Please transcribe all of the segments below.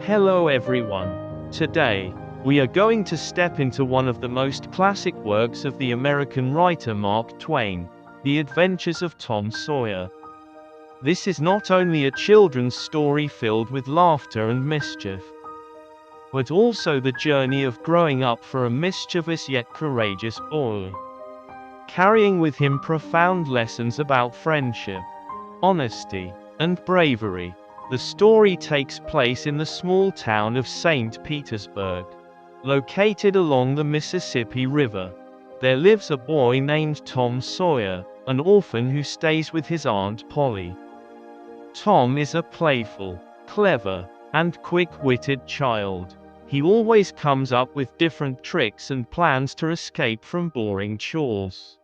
Hello everyone. Today, we are going to step into one of the most classic works of the American writer Mark Twain, The Adventures of Tom Sawyer. This is not only a children's story filled with laughter and mischief, but also the journey of growing up for a mischievous yet courageous boy, carrying with him profound lessons about friendship, honesty, and bravery. The story takes place in the small town of St. Petersburg, located along the Mississippi River. There lives a boy named Tom Sawyer, an orphan who stays with his Aunt Polly. Tom is a playful, clever, and quick-witted child. He always comes up with different tricks and plans to escape from boring chores.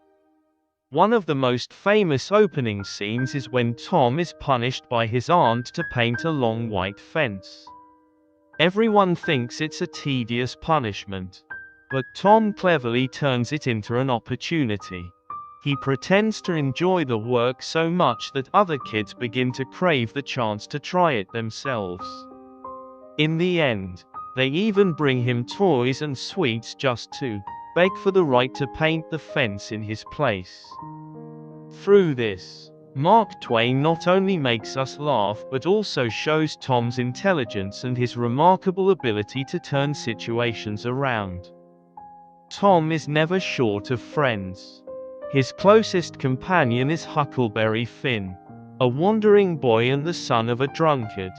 One of the most famous opening scenes is when Tom is punished by his aunt to paint a long white fence. Everyone thinks it's a tedious punishment, but Tom cleverly turns it into an opportunity. He pretends to enjoy the work so much that other kids begin to crave the chance to try it themselves. In the end, they even bring him toys and sweets just to beg for the right to paint the fence in his place. Through this, Mark Twain not only makes us laugh but also shows Tom's intelligence and his remarkable ability to turn situations around. Tom is never short of friends. His closest companion is Huckleberry Finn, a wandering boy and the son of a drunkard.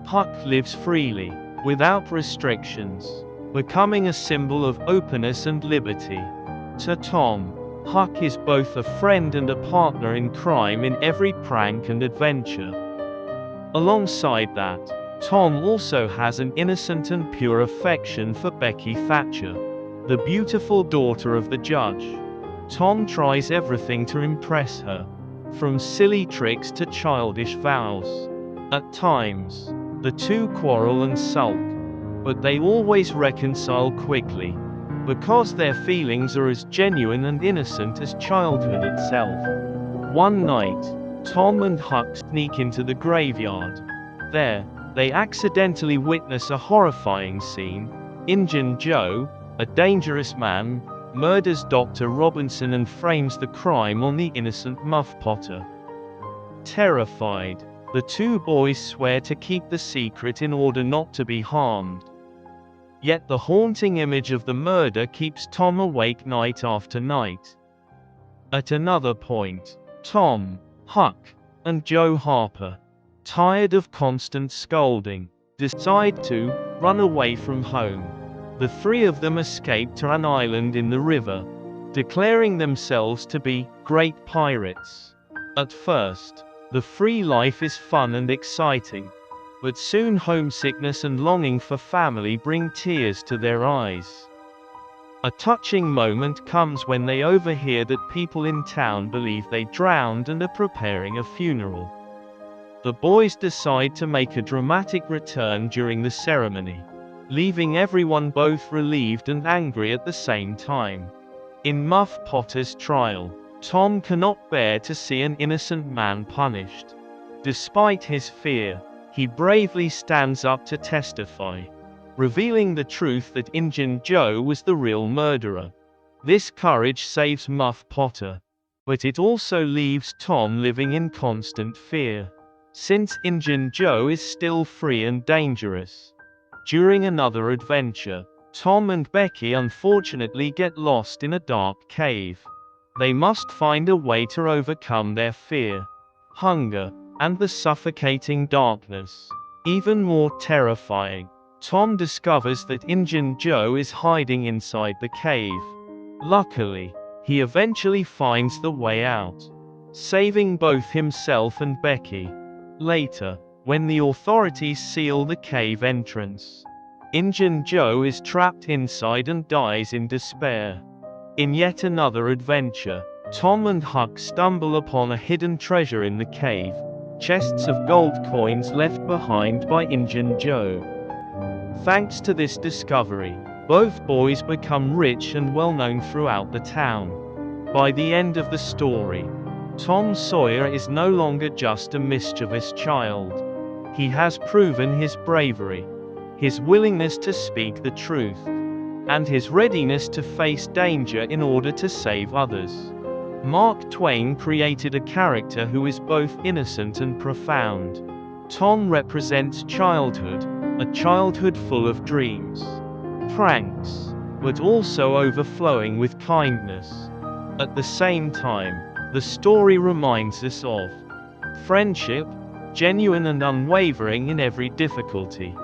Huck lives freely, without restrictions, becoming a symbol of openness and liberty. To Tom, Huck is both a friend and a partner in crime in every prank and adventure. Alongside that, Tom also has an innocent and pure affection for Becky Thatcher, the beautiful daughter of the judge. Tom tries everything to impress her, from silly tricks to childish vows. At times, the two quarrel and sulk, but they always reconcile quickly, because their feelings are as genuine and innocent as childhood itself. One night, Tom and Huck sneak into the graveyard. There, they accidentally witness a horrifying scene. Injun Joe, a dangerous man, murders Dr. Robinson and frames the crime on the innocent Muff Potter. Terrified, the two boys swear to keep the secret in order not to be harmed. Yet the haunting image of the murder keeps Tom awake night after night. At another point, Tom, Huck, and Joe Harper, tired of constant scolding, decide to run away from home. The three of them escape to an island in the river, declaring themselves to be great pirates. At first, the free life is fun and exciting, but soon homesickness and longing for family bring tears to their eyes. A touching moment comes when they overhear that people in town believe they drowned and are preparing a funeral. The boys decide to make a dramatic return during the ceremony, leaving everyone both relieved and angry at the same time. In Muff Potter's trial, Tom cannot bear to see an innocent man punished. Despite his fear, he bravely stands up to testify, revealing the truth that Injun Joe was the real murderer. This courage saves Muff Potter, but it also leaves Tom living in constant fear, since Injun Joe is still free and dangerous. During another adventure, Tom and Becky unfortunately get lost in a dark cave. They must find a way to overcome their fear, hunger, and the suffocating darkness. Even more terrifying, Tom discovers that Injun Joe is hiding inside the cave. Luckily, he eventually finds the way out, saving both himself and Becky. Later, when the authorities seal the cave entrance, Injun Joe is trapped inside and dies in despair. In yet another adventure, Tom and Huck stumble upon a hidden treasure in the cave, chests of gold coins left behind by Injun Joe. Thanks to this discovery, both boys become rich and well known throughout the town. By the end of the story, Tom Sawyer is no longer just a mischievous child. He has proven his bravery, his willingness to speak the truth, and his readiness to face danger in order to save others. Mark Twain created a character who is both innocent and profound. Tom represents childhood, a childhood full of dreams, pranks, but also overflowing with kindness. At the same time, the story reminds us of friendship, genuine and unwavering in every difficulty,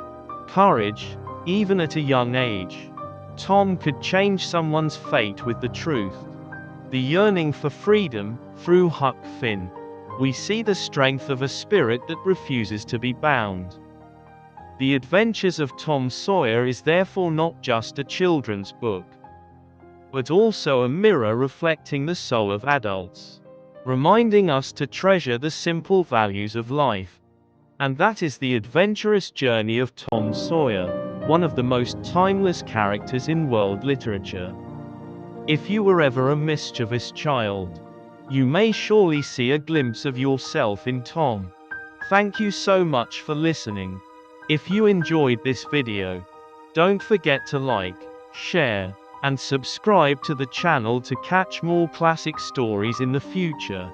courage, even at a young age. Tom could change someone's fate with the truth. The yearning for freedom, through Huck Finn. We see the strength of a spirit that refuses to be bound. The Adventures of Tom Sawyer is therefore not just a children's book, but also a mirror reflecting the soul of adults, reminding us to treasure the simple values of life. And that is the adventurous journey of Tom Sawyer, one of the most timeless characters in world literature. If you were ever a mischievous child, you may surely see a glimpse of yourself in Tom. Thank you so much for listening. If you enjoyed this video, don't forget to like, share, and subscribe to the channel to catch more classic stories in the future.